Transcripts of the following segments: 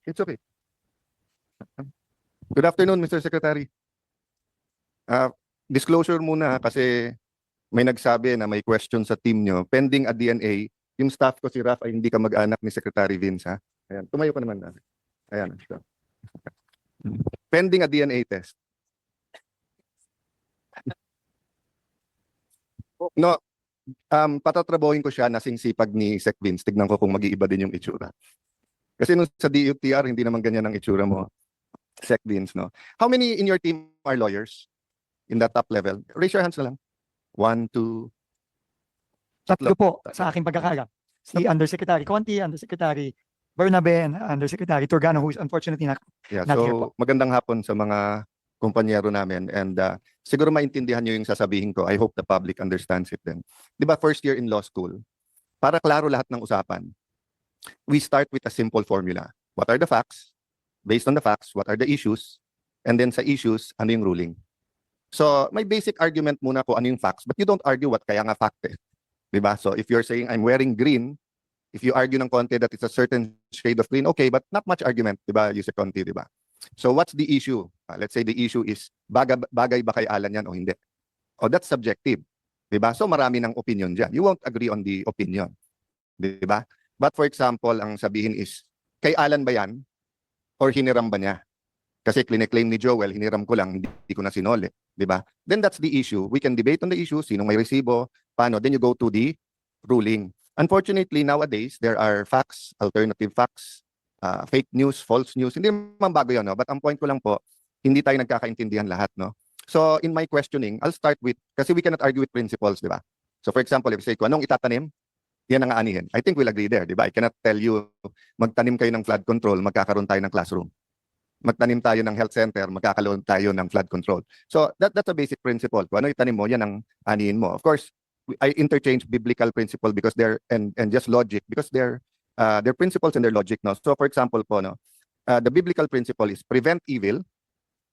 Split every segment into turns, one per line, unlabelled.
It's okay. Good afternoon, Mr. Secretary. Disclosure muna kasi may nagsabi na may question sa team nyo. Pending a DNA, yung staff ko si Raf ay hindi ka mag-anak ni Secretary Vince, ha? Ayan, tumayo ka naman na. Ayan. So. Pending a DNA test. No, patatrabuhin ko siya na singsipag ni Sec Vince. Tignan ko kung mag-iiba din yung itsura. Kasi nung sa DUTR, hindi naman ganyan ang itsura mo, Sec Vince, no? How many in your team are lawyers in the top level? Raise your hands na lang. 1, 2,
Tatlo po sa aking pagkakala. Si Undersecretary Conti, Undersecretary Bernabe, and Undersecretary Turgano, who is unfortunately not here po.
Magandang hapon sa mga kumpanyero namin, and siguro maintindihan nyo yung sasabihin ko. I hope the public understands it then. Di ba, first year in law school, para klaro lahat ng usapan, we start with a simple formula. What are the facts? Based on the facts, what are the issues? And then sa issues, ano yung ruling? So, may basic argument muna ko ano yung facts, but you don't argue what kaya nga fact eh. Diba? So, if you're saying I'm wearing green, if you argue ng konti that it's a certain shade of green, okay, but not much argument, diba, Yusek Conti, diba? So, what's the issue? Let's say the issue is bagay ba kay Alan yan o hindi? Oh, that's subjective. Diba? So, marami ng opinion dyan. You won't agree on the opinion. Diba? But for example, ang sabihin is, kay Alan ba yan? Or hiniram ba niya? Kasi clinic-claim ni Joel, hiniram ko lang, hindi ko na sinole. Diba? Then that's the issue. We can debate on the issue, sinong may resibo, paano. Then you go to the ruling. Unfortunately, nowadays, there are facts, alternative facts, fake news, false news. Hindi naman bago yun, no? But ang point ko lang po, hindi tayo nagkakaintindihan lahat. No? So in my questioning, I'll start with, kasi we cannot argue with principles, di ba? So for example, if say ko, anong itatanim? Yan ang aanihin. I think we'll agree there, di ba? I cannot tell you, magtanim kayo ng flood control, magkakaroon tayo ng classroom. Magtanim tayo ng health center, magkakaroon tayo ng flood control. So that's a basic principle. Kung ano itanim mo, yan ang anihin mo. Of course, I interchange biblical principle because they're and just logic because they're principles and their logic. No? So for example po, no, the biblical principle is prevent evil,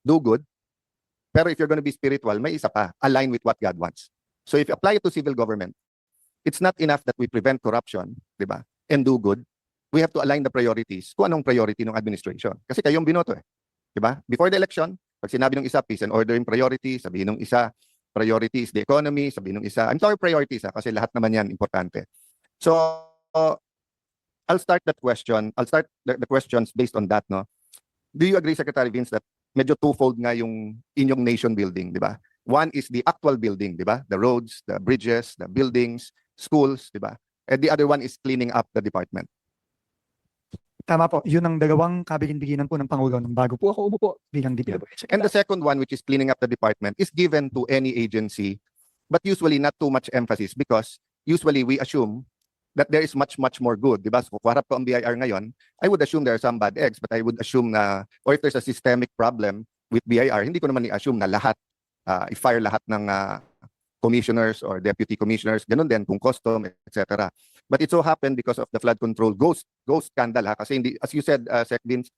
do good. Pero if you're going to be spiritual, may isa pa, align with what God wants. So if you apply it to civil government, it's not enough that we prevent corruption, di ba? And do good. We have to align the priorities kung anong priority ng administration. Kasi kayong binoto eh. Diba? Before the election, pag sinabi ng isa, peace and order yung priority, sabihin ng isa, priority is the economy, sabihin ng isa, I'm sorry priorities kasi lahat naman yan importante. So, I'll start that question. I'll start the questions based on that. No? Do you agree, Secretary Vince, that medyo twofold nga yung inyong nation building, di ba? One is the actual building, di ba? The roads, the bridges, the buildings, schools, di ba? And the other one is cleaning up the department.
Tama po, yun ang dalawang kabilin-biginan po ng Pangulo nung bago po ako umupo bilang DPWH.
And the second one, which is cleaning up the department, is given to any agency, but usually not too much emphasis because usually we assume that there is much more good. Diba? So kung harap ko ang BIR ngayon, I would assume there are some bad eggs, but I would assume na, or if there's a systemic problem with BIR, hindi ko naman i-assume na lahat, i-fire lahat ng commissioners or deputy commissioners, ganun din kung custom, etc. But it so happened because of the flood control ghost scandal, ha? Kasi hindi, as you said, Sec Vince,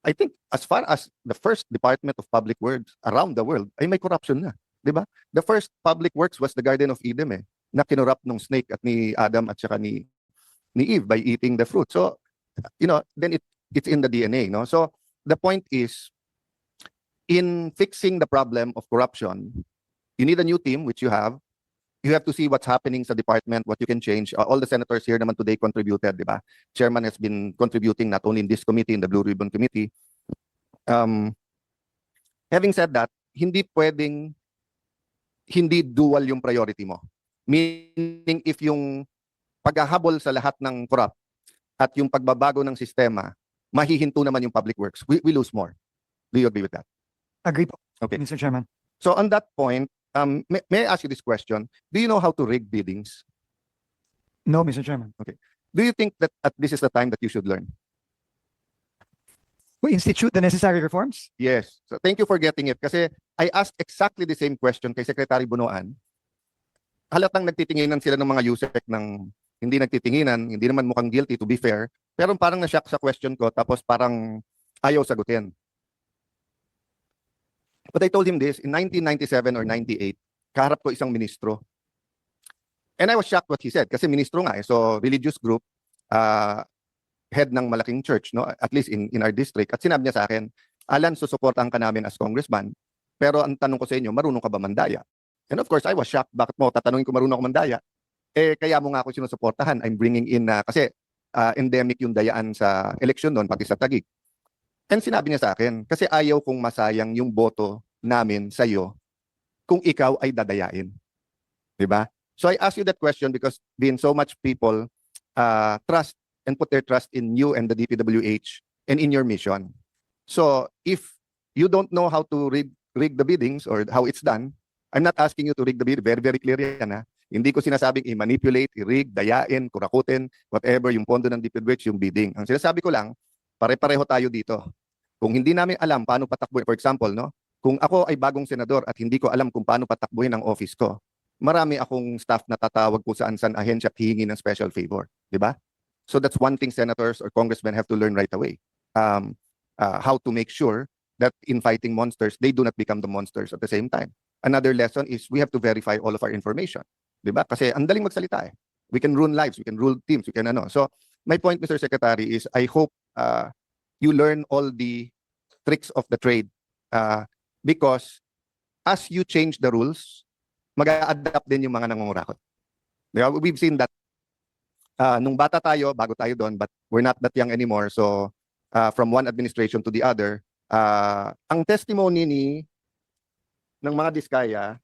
I think as far as the first Department of Public Works around the world, ay may corruption na, di ba? The first public works was the Garden of Eden, na kinurap ng snake at ni Adam at saka ni Eve by eating the fruit. So, you know, then it's in the DNA, no? So, the point is, in fixing the problem of corruption, you need a new team, which you have. You have to see what's happening sa department, what you can change. All the senators here naman today contributed, di ba? Chairman has been contributing not only in this committee, in the Blue Ribbon Committee. Having said that, hindi pwedeng hindi dual yung priority mo. Meaning, if yung paghahabol sa lahat ng corrupt at yung pagbabago ng sistema, mahihinto naman yung public works. We lose more. Do you agree with that?
Agree po,
Okay.
Mr. Chairman.
So on that point, may I ask you this question? Do you know how to rig biddings?
No, Mr. Chairman.
Do you think that this is the time that you should learn?
We institute the necessary reforms?
Yes. So thank you for getting it. Kasi I asked exactly the same question kay Secretary Bunoan. Halatang nagtitinginan sila ng mga USEC ng hindi nagtitinginan, hindi naman mukhang guilty to be fair, pero parang na-shock sa question ko tapos parang ayaw sagutin. But I told him this, in 1997 or 98, kaharap ko isang ministro. And I was shocked what he said, kasi ministro nga eh. So religious group, head ng malaking church, no? At least in our district. At sinabi niya sa akin, Alan, susuportahan ka namin as congressman, pero ang tanong ko sa inyo, marunong ka ba mandaya? And of course, I was shocked. Bakit mo tatanungin ko marunong ako mandaya? Kaya mo nga ako sinusuportahan. I'm bringing in kasi endemic yung dayaan sa eleksyon doon, pati sa Taguig. And sinabi niya sa akin, kasi ayaw kong masayang yung boto namin sa iyo kung ikaw ay dadayain. Diba? So I ask you that question because being so much people trust and put their trust in you and the DPWH and in your mission. So if you don't know how to rig the biddings or how it's done, I'm not asking you to rig the bid. Very, very clear yan. Ha? Hindi ko sinasabing i-manipulate, i-rig, dayain, kurakutin, whatever, yung pondo ng DPWH, yung bidding. Ang sinasabi ko lang, pare-pareho tayo dito. Kung hindi namin alam paano patakbuhin, for example, no, kung ako ay bagong senador at hindi ko alam kung paano patakbuhin ang office ko, marami akong staff na tatawag kung saan-saan ahensya at hihingi ng special favor. Di ba? So that's one thing senators or congressmen have to learn right away. How to make sure that in fighting monsters, they do not become the monsters at the same time. Another lesson is we have to verify all of our information. Di ba? Kasi ang daling magsalita eh. We can ruin lives, we can rule teams, we can ano. So my point, Mr. Secretary, is I hope you learn all the tricks of the trade because as you change the rules, mag-a-adapt din yung mga nangungurakot. Diba? We've seen that nung bata tayo, bago tayo doon, but we're not that young anymore. So from one administration to the other, ang testimony ng mga Diskaya,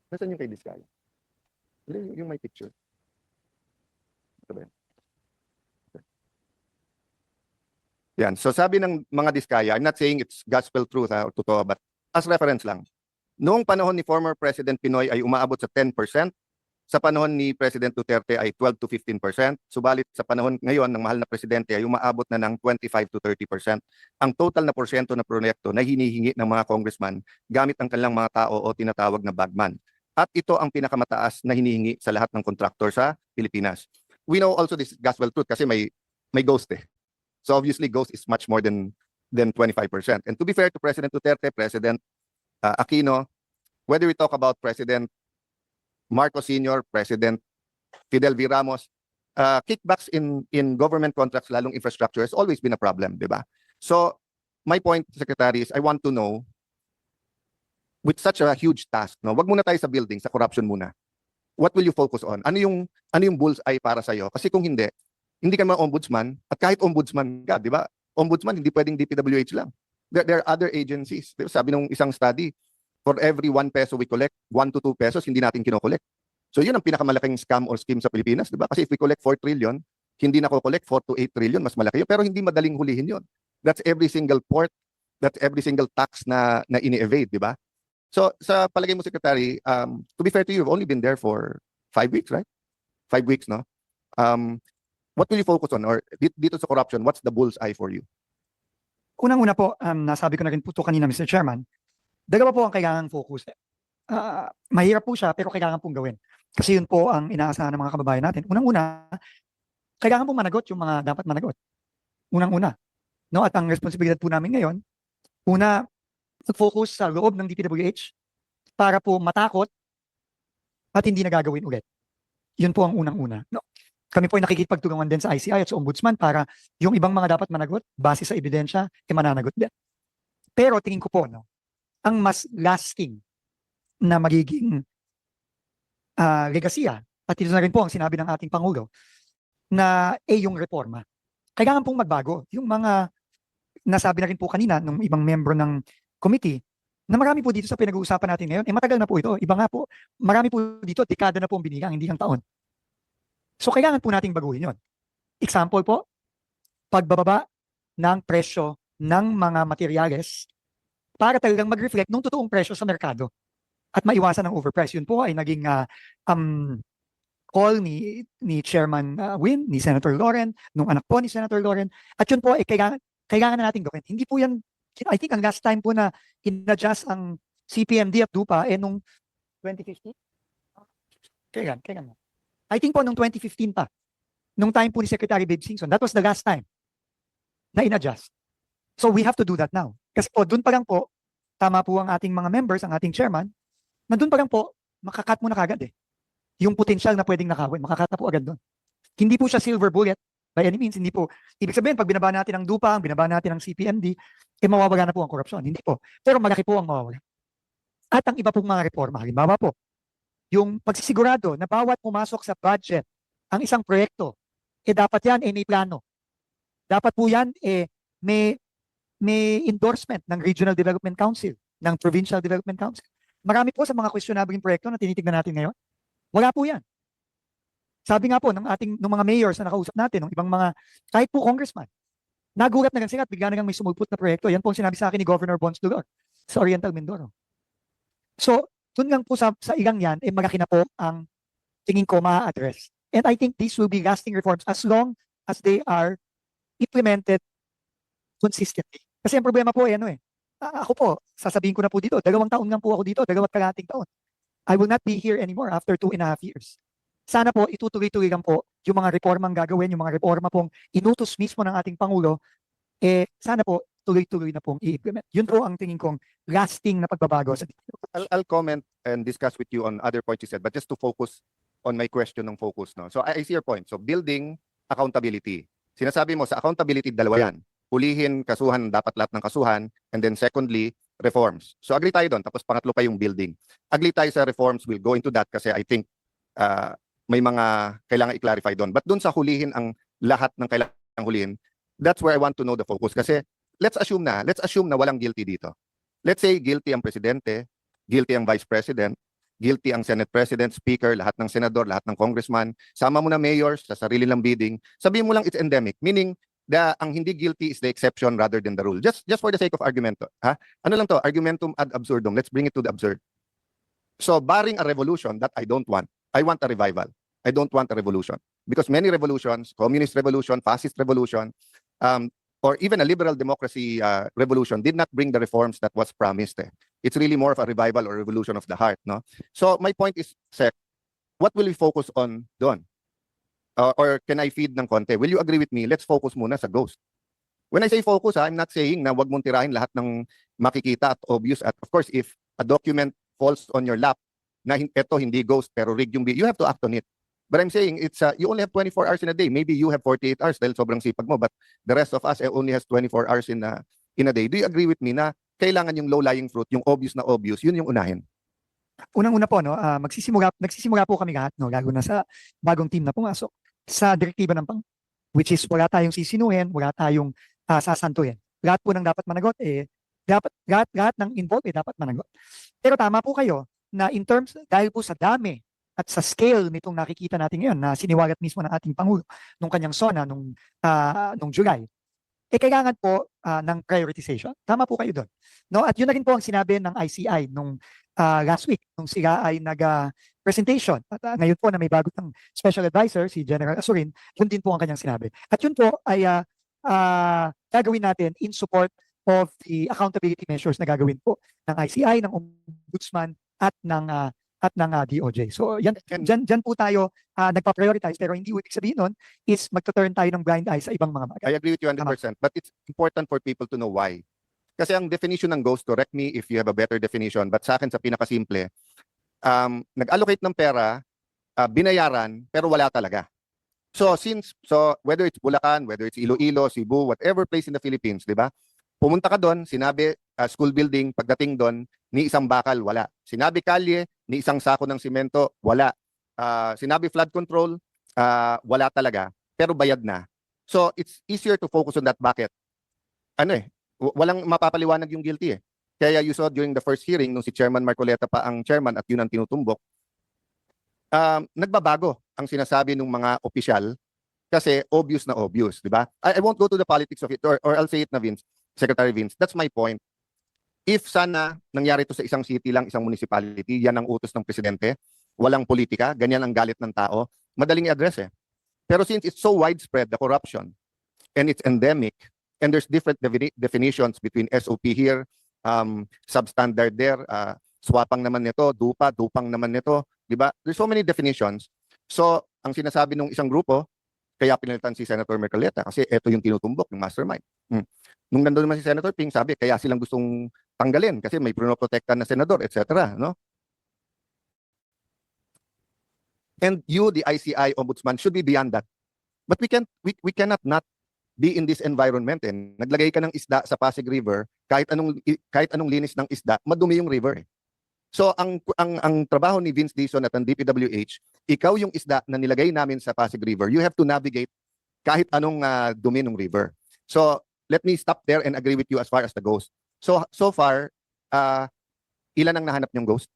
nasaan yung kay Diskaya? Yung may picture. Ito ba yan? Yan. So sabi ng mga Diskaya, I'm not saying it's gospel truth or totoo, but as reference lang. Noong panahon ni former President Pinoy ay umaabot sa 10%, sa panahon ni President Duterte ay 12 to 15%, subalit sa panahon ngayon ng mahal na presidente ay umaabot na ng 25 to 30%. Ang total na porsyento na proyekto na hinihingi ng mga congressman gamit ang kanilang mga tao o tinatawag na bagman. At ito ang pinakamataas na hinihingi sa lahat ng kontraktor sa Pilipinas. We know also this gospel truth kasi may ghost eh. So obviously ghost is much more than 25%. And to be fair to President Duterte, President Aquino, whether we talk about President Marcos Sr., President Fidel V. Ramos, kickbacks in government contracts, lalong infrastructure, has always been a problem, di ba? So my point, Secretary, is I want to know, with such a huge task, no, wag muna tayo sa building, sa corruption muna. What will you focus on? Ano yung bullseye para sa iyo? Kasi kung hindi ka naman ombudsman, at kahit ombudsman ka, di ba? Ombudsman, hindi pwedeng DPWH lang. There are other agencies. Diba? Sabi nung isang study, for every 1 peso we collect, 1 to 2 pesos hindi natin kinokollect. So yun ang pinakamalaking scam or scheme sa Pilipinas, di ba? Kasi if we collect 4 trillion, hindi na collect 4 to 8 trillion, mas malaki yun. Pero hindi madaling hulihin yun. That's every single port, that's every single tax na ini-evade, di ba? So sa palagay mo, Secretary, to be fair to you, you've only been there for 5 weeks, right? 5 weeks, no? What will you focus on? Or dito sa corruption, what's the bullseye for you?
Unang-una po, nasabi ko na rin po ito kanina, Mr. Chairman, dalawa po ang kailangang focus. Mahirap po siya, pero kailangan pong gawin. Kasi yun po ang inaasahan ng mga kababayan natin. Unang-una, kailangan pong managot yung mga dapat managot. Unang-una. No? At ang responsibilidad po namin ngayon, una, mag-focus sa loob ng DPWH para po matakot at hindi na gagawin ulit. Yun po ang unang-una. No? Kami po ay nakikipagtulungan din sa ICI at sa Ombudsman para yung ibang mga dapat managot, base sa ebidensya, mananagot din. Pero tingin ko po, no, ang mas lasting na magiging legasiya, at ito na rin po ang sinabi ng ating Pangulo, na yung reforma. Kailangan pong magbago. Yung mga nasabi na rin po kanina ng ibang membro ng committee, na marami po dito sa pinag-uusapan natin ngayon, matagal na po ito. Iba nga po, marami po dito, dekada na po ang binilang, hindi ang taon. So kailangan po nating baguhin yon. Example po, pagbababa ng presyo ng mga materyales para talagang mag-reflect ng totoong presyo sa merkado at maiwasan ng overprice. Yun po ay naging call ni Chairman Win, ni Senator Loren, nung anak po ni Senator Loren. At yun po ay kailangan na natin gawin. Hindi po yan, I think ang last time po na in-adjust ang CPMD at DUPA nung 2015? Kailan? I think po nung 2015 pa. Nung time po ni Secretary Babe Singson. That was the last time na in-adjust. So we have to do that now. Kasi po, dun pa lang po, tama po ang ating mga members, ang ating chairman, nandun pa lang po, makakat mo na kagad eh. Yung potential na pwedeng nakawin, makakat na po agad doon. Hindi po siya silver bullet by any means, hindi po. Ibig sabihin, pag binaba natin ang DUPA, binaba natin ang CPMD, mawawala na po ang korupsyon. Hindi po. Pero malaki po ang mawawala. At ang iba pong mga reforma, halimbawa po, yung pagsisigurado na bawat pumasok sa budget ang isang proyekto, dapat yan may plano. Dapat po yan may endorsement ng Regional Development Council, ng Provincial Development Council. Marami po sa mga questionable proyekto na tinitignan natin ngayon. Wala po yan. Sabi nga po ng mga mayors na nakausap natin, ng ibang mga, kahit po congressman, nagulat na lang sila at bigla na lang may sumulpot na proyekto. Yan po ang sinabi sa akin ni Governor Bons Dulor sa Oriental Mindoro. So, dun lang po sa ilang yan, malaki na po ang tingin ko ma-address. And I think these will be lasting reforms as long as they are implemented consistently. Kasi ang problema po ay ako po, sasabihin ko na po dito, 2 taon lang po ako dito, 2.5 taon. I will not be here anymore after 2.5 years. Sana po itutuloy-tuloy lang po yung mga reformang gagawin, yung mga reforma pong inutos mismo ng ating Pangulo, sana po tuloy-tuloy na pong i-implement. Yun po ang tingin kong lasting na pagbabago sa dito.
I'll comment and discuss with you on other points you said, but just to focus on my question ng focus. No? So I see your point. So building accountability. Sinasabi mo sa accountability, dalawa yan. Hulihin, kasuhan, dapat lahat ng kasuhan. And then secondly, reforms. So agree tayo doon. Tapos pangatlo pa yung building. Agree tayo sa reforms. We'll go into that kasi I think may mga kailangan i-clarify doon. But doon sa hulihin ang lahat ng kailangan hulihin, that's where I want to know the focus. Kasi let's assume na walang guilty dito. Let's say guilty ang presidente, guilty ang vice president, guilty ang Senate President, Speaker, lahat ng senador, lahat ng congressman, sama mo na mayors sa sarili lang bidding, sabihin mo lang it's endemic, meaning ang hindi guilty is the exception rather than the rule. Just for the sake of argument. Ha? Ano lang to? Argumentum ad absurdum. Let's bring it to the absurd. So barring a revolution that I don't want, I want a revival. I don't want a revolution. Because many revolutions, communist revolution, fascist revolution, or even a liberal democracy revolution did not bring the reforms that was promised. It's really more of a revival or revolution of the heart. No? So my point is, Sec, what will we focus on doon? Or can I feed ng konti? Will you agree with me? Let's focus muna sa ghost. When I say focus, I'm not saying na wag mong tirahin lahat ng makikita at obvious. At of course, if a document falls on your lap na ito hindi ghost pero rigged yung you have to act on it. But I'm saying it's you only have 24 hours in a day. Maybe you have 48 hours dahil sobrang sipag mo. But the rest of us only has 24 hours in a day. Do you agree with me na kailangan yung low-lying fruit, yung obvious na obvious, yun yung unahin?
Unang-una po, nagsisimula po kami lahat, lalo na sa bagong team na pumasok, sa direktiba ng which is wala tayong sisinuhin, wala tayong sasantuhin. Lahat po ng dapat managot, lahat ng involved, dapat managot. Pero tama po kayo na in terms, dahil po sa dami at sa scale nitong nakikita natin ngayon na siniwalat mismo ng ating Pangulo nung kanyang SONA nung July, kailangan po ng prioritization. Tama po kayo doon. No? At yun na rin po ang sinabi ng ICI nung last week, nung sila ay nag-presentation. At ngayon po na may bago ng special advisor, si General Asurin, yun din po ang kanyang sinabi. At yun po ay gagawin natin in support of the accountability measures na gagawin po ng ICI, ng Ombudsman, at ng DOJ. So dyan po tayo nagpa-prioritize, pero hindi ibig sabihin nun is magtuturn tayo ng blind eye sa ibang mga bagay.
I agree with you 100%, but it's important for people to know why. Kasi ang definition ng ghost, correct me if you have a better definition, but sa akin sa pinakasimple, nag-allocate ng pera, binayaran, pero wala talaga. So whether it's Bulacan, whether it's Iloilo, Cebu, whatever place in the Philippines, di ba? Pumunta ka doon, sinabi school building, pagdating doon, ni isang bakal, wala. Sinabi kalye, ni isang sako ng simento, wala. Sinabi flood control, wala talaga, pero bayad na. So it's easier to focus on that bucket. Walang mapapaliwanag yung guilty . Kaya you saw during the first hearing, nung si Chairman Marcoleta pa ang chairman at yun ang tinutumbok, nagbabago ang sinasabi ng mga opisyal kasi obvious na obvious, di ba? I won't go to the politics of it, or I'll say it na Vince, Secretary Vince, that's my point. If sana nangyari ito sa isang city lang, isang municipality, yan ang utos ng presidente, walang politika, ganyan ang galit ng tao, madaling i-address . Pero since it's so widespread, the corruption, and it's endemic, and there's different definitions between SOP here, substandard there, swapang naman nito, dupang naman nito, di ba? There's so many definitions. So, ang sinasabi ng isang grupo, kaya pinalitan si Senator Marcoleta kasi ito yung tinutumbok, yung mastermind. Nung nandun naman si Senator Ping, sabi, kaya silang gustong tanggalin kasi may pinoprotektan na senador, etc. No? And you, the ICI ombudsman, should be beyond that. But we cannot not be in this environment. Naglagay ka ng isda sa Pasig River, kahit anong linis ng isda, madumi yung river. So ang trabaho ni Vince Dizon at ng DPWH, ikaw yung isda na nilagay namin sa Pasig River. You have to navigate kahit anong dumi ng river. So let me stop there and agree with you as far as the ghost. So far, ilan ang nahanap niyong ghost?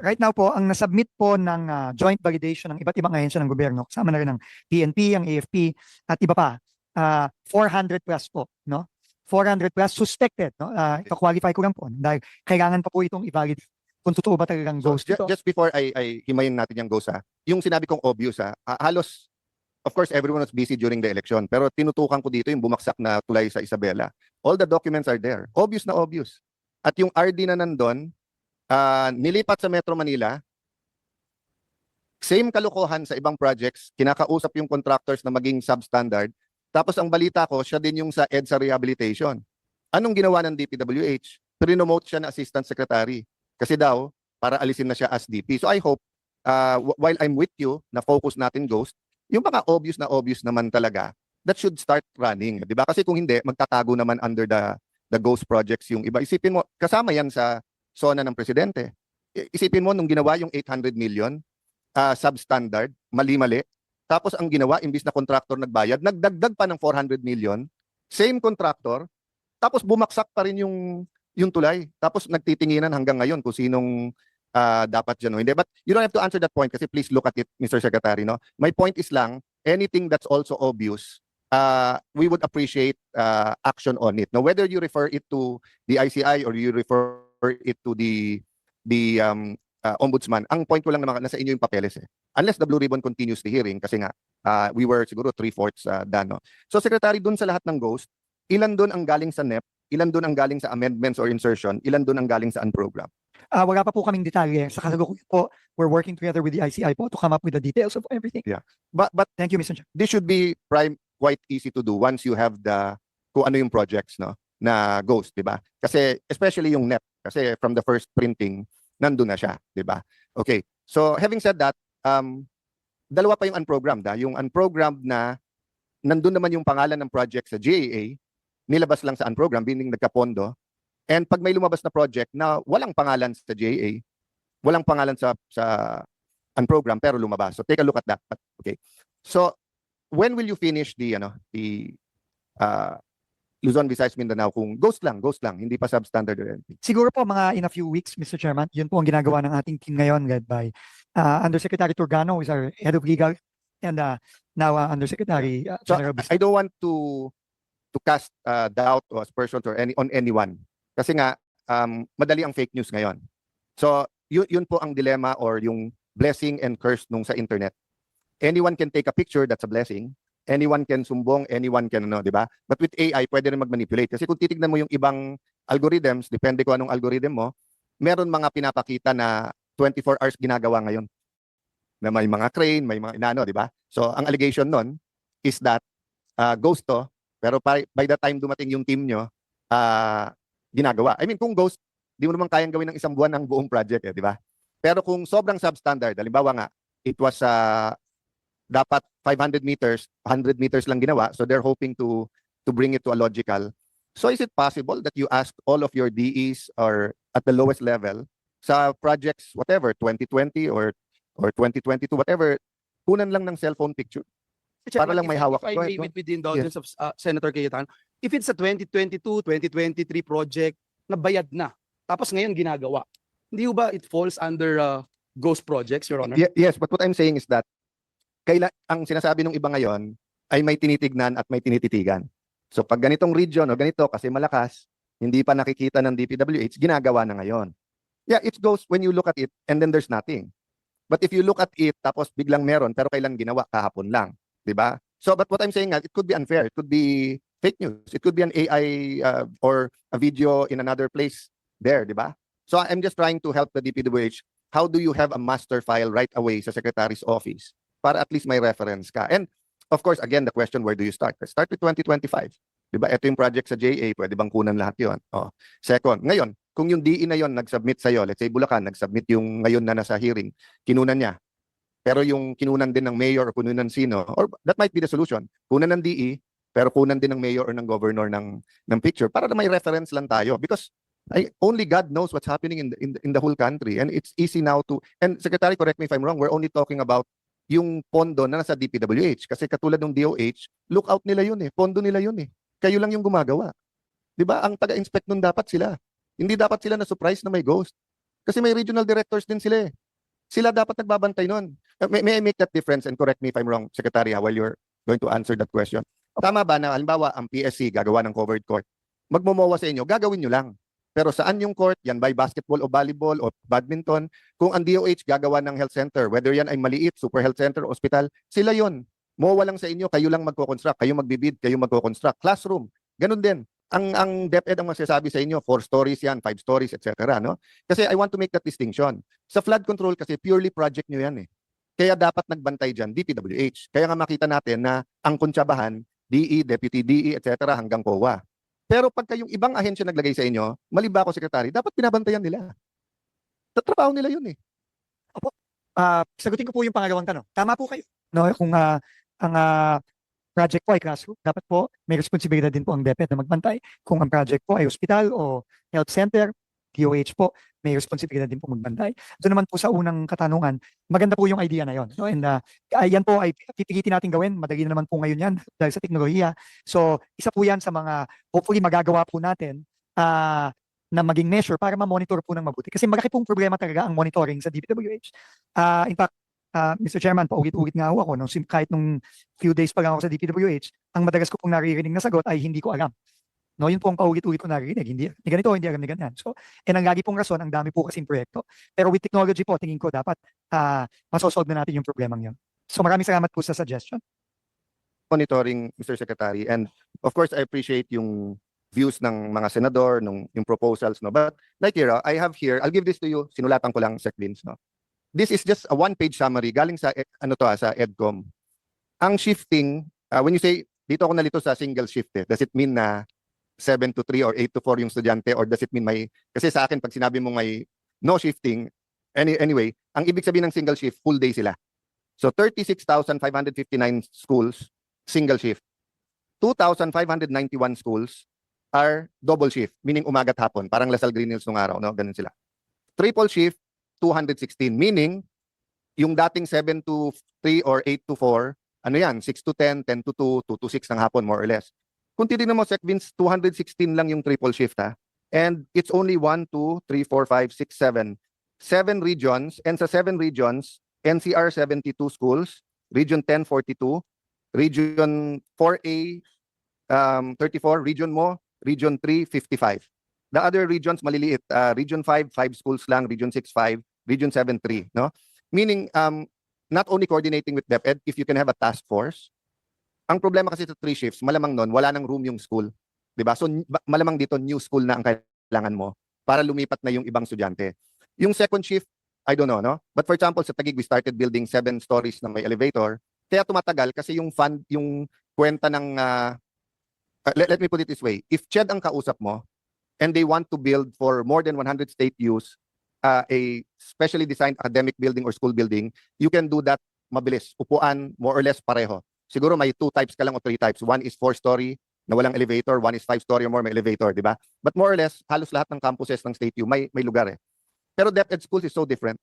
Right now po, ang nasubmit po ng joint validation ng iba't ibang ahensya ng gobyerno, kasama na rin ng PNP, ang AFP, at iba pa, 400 plus po, no? 400 plus suspected, no? Ika-qualify ko lang po dahil kailangan pa po itong i-validate kung totoo ba talagang ghost ito.
Just before I himayin natin yung ghost, yung sinabi kong obvious, halos, of course, everyone was busy during the election, pero tinutukan ko dito yung bumaksak na tulay sa Isabela. All the documents are there. Obvious na obvious. At yung RD na nandun, nilipat sa Metro Manila, same kalokohan sa ibang projects, kinakausap yung contractors na maging substandard, tapos ang balita ko, siya din yung sa EDSA rehabilitation. Anong ginawa ng DPWH? Prinomote siya na assistant secretary. Kasi daw, para alisin na siya as DP. So I hope, while I'm with you, na focus natin ghost, yung mga obvious na obvious naman talaga, that should start running. Di ba? Kasi kung hindi, magtatago naman under the ghost projects yung iba. Isipin mo, kasama yan sa SONA ng presidente. Isipin mo, nung ginawa yung 800 million, substandard, mali-mali, tapos ang ginawa, imbis na contractor nagbayad, nagdagdag pa ng 400 million, same contractor, tapos bumaksak pa rin yung tulay. Tapos nagtitinginan hanggang ngayon kung sinong dapat dyan. Hindi. But you don't have to answer that point kasi please look at it, Mr. Secretary. No? My point is lang, anything that's also obvious, we would appreciate action on it. Now, whether you refer it to the ICI or you refer it to the ombudsman, ang point ko lang naman, nasa inyo yung papeles. Unless the Blue Ribbon continues the hearing, kasi nga, we were siguro 3/4 done. No? So, Secretary, dun sa lahat ng ghost, ilan dun ang galing sa NEP, ilan dun ang galing sa amendments or insertion, ilan dun ang galing sa unprogram?
Wala pa po kaming detalye. Sa kasalukuyan po, we're working together with the ICI po to come up with the details of everything.
Yeah. But
Thank you, Mr. Chair.
this should be quite easy to do once you have kung ano yung projects, no, na ghost, di ba? Kasi, especially yung NEP, kasi from the first printing, nandun na siya, di ba? Okay. So, having said that, dalawa pa yung unprogrammed. Yung unprogrammed na nandun naman yung pangalan ng project sa GAA, nilabas lang sa unprogrammed, meaning nagkapondo. And pag may lumabas na project na walang pangalan sa GAA, walang pangalan sa unprogrammed pero lumabas. So take a look at that. Okay. So when will you finish the Luzon, Visayas, Mindanao kung ghost lang, hindi pa substandard or anything?
Siguro po mga in a few weeks, Mr. Chairman. Yun po ang ginagawa ng ating team ngayon led by Undersecretary Turgano, who is our head of legal, and now Undersecretary
So
General Bispo.
I don't want to cast doubt or aspersions or on anyone. Kasi nga madali ang fake news ngayon. So yun po ang dilemma or yung blessing and curse nung sa internet. Anyone can take a picture, that's a blessing. Anyone can sumbong, anyone can di ba? But with AI, pwede rin mag-manipulate. Kasi kung titignan mo yung ibang algorithms, depende kung anong algorithm mo, meron mga pinapakita na 24 hours ginagawa ngayon. Na may mga crane, may mga inano, di ba? So ang allegation nun is that ghost to, pero by the time dumating yung team nyo, ginagawa. I mean, kung ghost, di mo naman kayang gawin ng isang buwan ang buong project, di ba? Pero kung sobrang substandard, halimbawa nga, it was dapat 500 meters, 100 meters lang ginawa, so they're hoping to bring it to a logical. So is it possible that you ask all of your DEs or at the lowest level sa projects, whatever, 2020 or 2022, whatever, kunan lang ng cellphone picture? Para lang may hawak.
If I
Go
may,
ahead,
with the indulgence of Senator Cayetano, if it's a 2022, 2023 project na bayad na, tapos ngayon ginagawa, hindi ba it falls under ghost projects, Your Honor?
Yes, but what I'm saying is that ang sinasabi ng iba ngayon ay may tinitignan at may tinititigan. So pag ganitong region o ganito kasi malakas, hindi pa nakikita ng DPWH, ginagawa na ngayon. Yeah, it goes when you look at it and then there's nothing. But if you look at it tapos biglang meron pero kailan ginawa kahapon lang, 'di ba? So but what I'm saying is it could be unfair, it could be fake news, it could be an AI or a video in another place there, 'di ba? So I'm just trying to help the DPWH. How do you have a master file right away sa Secretary's office para at least may reference ka? And of course, again, the question, where do you start? Start with 2025. Diba? Ito yung project sa JA, pwede bang kunan lahat yun? Oh. Second, ngayon, kung yung DE na yon nag-submit sa'yo, let's say Bulacan, nag-submit yung ngayon na nasa hearing, kinunan niya. pero yung kinunan din ng mayor or kunan ng sino, or that might be the solution. Kunan ng DE, pero kunan din ng mayor or ng governor ng picture para na may reference lang tayo. Because only God knows what's happening in the whole country. And it's easy now to, and Secretary, correct me if I'm wrong, we're only talking about yung pondo na nasa DPWH. Kasi katulad ng DOH, lookout nila yun eh. Pondo nila yun eh. Kayo lang yung gumagawa. Di ba? Ang taga-inspect nun dapat sila. Hindi dapat sila na-surprise na may ghost. Kasi may regional directors din sila eh. Sila dapat nagbabantay nun. May I make that difference and correct me if I'm wrong, Secretary, while you're going to answer that question. Tama ba na halimbawa ang PSC gagawa ng covered court? Magmomowa sa inyo, gagawin nyo lang. Pero saan yung court? Yan by basketball o volleyball o badminton. Kung ang DOH gagawa ng health center, whether yan ay maliit, super health center, hospital, sila yon. Mowa lang sa inyo, kayo lang magko-construct, kayo magbibid, kayo magko-construct. Classroom, ganun din. Ang DepEd ang magsasabi sa inyo, 4 stories yan, 5 stories, etc. No? Kasi I want to make that distinction. Sa flood control kasi purely project nyo yan eh. Kaya dapat nagbantay dyan, DPWH. Kaya nga makita natin na ang kuntsabahan, DE, Deputy DE, etc. hanggang COA. Pero pagka yung ibang ahensya naglagay sa inyo, mali ba ako, Secretary, dapat binabantayan nila. Tatrabaho nila yun eh.
Sagutin ko po yung pangalawang tanong. Tama po kayo. No, kung ang project po ay classroom, dapat po may responsibilidad din po ang DepEd na magbantay. Kung ang project po ay hospital o health center, DOH po, may responsibilidad din po magbantay. Doon naman po sa unang katanungan, maganda po yung idea na yon. No? And yan po ay pipilitin natin gawin. Madali na naman po ngayon yan dahil sa teknolohiya. So, isa po yan sa mga hopefully magagawa po natin na maging measure para ma-monitor po ng mabuti. Kasi malaki pong problema talaga ang monitoring sa DPWH. In fact, Mr. Chairman, paulit-ulit nga ako no? Kahit nung few days pa lang ako sa DPWH, ang madalas ko pong naririnig na sagot ay hindi ko alam. No, yun po ang paulit-ulit ko naririnig. Hindi ganito, hindi alam ni ganyan. So, ang lagi pong rason, ang dami po kasing proyekto. Pero with technology po, tingin ko dapat masosolve na natin yung problemang yun. So, maraming salamat po sa suggestion.
Monitoring, Mr. Secretary. And of course, I appreciate yung views ng mga senador, yung proposals. No? But like here, I have here, I'll give this to you, sinulatan ko lang, Sec Vince. No? This is just a one-page summary galing sa, sa EDCOM. Ang shifting, when you say, dito ako nalito sa single shift, does it mean na 7 to 3 or 8 to 4 yung estudyante, or does it mean may, kasi sa akin pag sinabi mo may no shifting, anyway, ang ibig sabihin ng single shift, full day sila. So 36,559 schools, single shift. 2,591 schools are double shift, meaning umaga at hapon, parang Lasal Green Hills nung araw, no? Ganun sila. Triple shift, 216, meaning yung dating 7 to 3 or 8 to 4, ano yan, 6 to 10, 10 to 2, 2 to 6 ng hapon, more or less. Kung titignan mo, Sec Vince, 216 lang yung triple shift ha. And it's only 1, 2, 3, 4, 5, 6, 7. 7 regions. And sa 7 regions, NCR 72 schools, Region 10, 42, Region 4A, 34, Region Mo, Region 3, 55. The other regions, maliliit. Region 5, 5 schools lang. Region 6, 5. Region 7, 3. No? Meaning, not only coordinating with DepEd, if you can have a task force. Ang problema kasi sa 3 shifts, malamang nun, wala nang room yung school. Diba? So, malamang dito, new school na ang kailangan mo para lumipat na yung ibang estudyante. Yung second shift, I don't know, no? But for example, sa Taguig, we started building 7 stories na may elevator. Kaya tumatagal kasi yung fund, yung kwenta ng, let me put it this way. If CHED ang kausap mo, and they want to build for more than 100 state use, a specially designed academic building or school building, you can do that mabilis. Upuan, more or less pareho. Siguro may 2 types ka lang o 3 types. One is 4-story na walang elevator, one is 5-story or more may elevator, di ba? But more or less, halos lahat ng campuses ng State U may lugar eh. Pero DepEd schools is so different.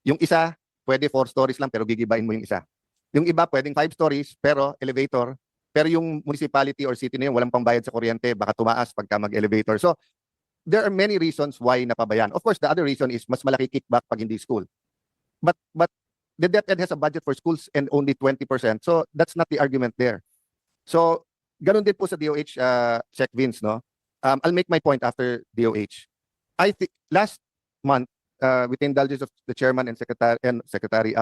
Yung isa, pwede 4 stories lang pero gigibain mo yung isa. Yung iba, pwedeng 5 stories pero elevator. Pero yung municipality or city na yun, walang pambayad sa kuryente, baka tumaas pagka mag-elevator. So, there are many reasons why napabayan. Of course, the other reason is mas malaki kickback pag hindi school. But the DepEd has a budget for schools and only 20%. So that's not the argument there. So ganun din po sa DOH, Sec Vince, no? I'll make my point after DOH. I think last month, with the indulgence of the chairman and secretary,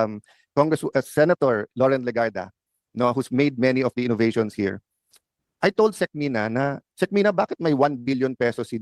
Senator Lauren Legarda, no, who's made many of the innovations here. I told Sec Mina na, Sec Mina, bakit may 1 billion pesos si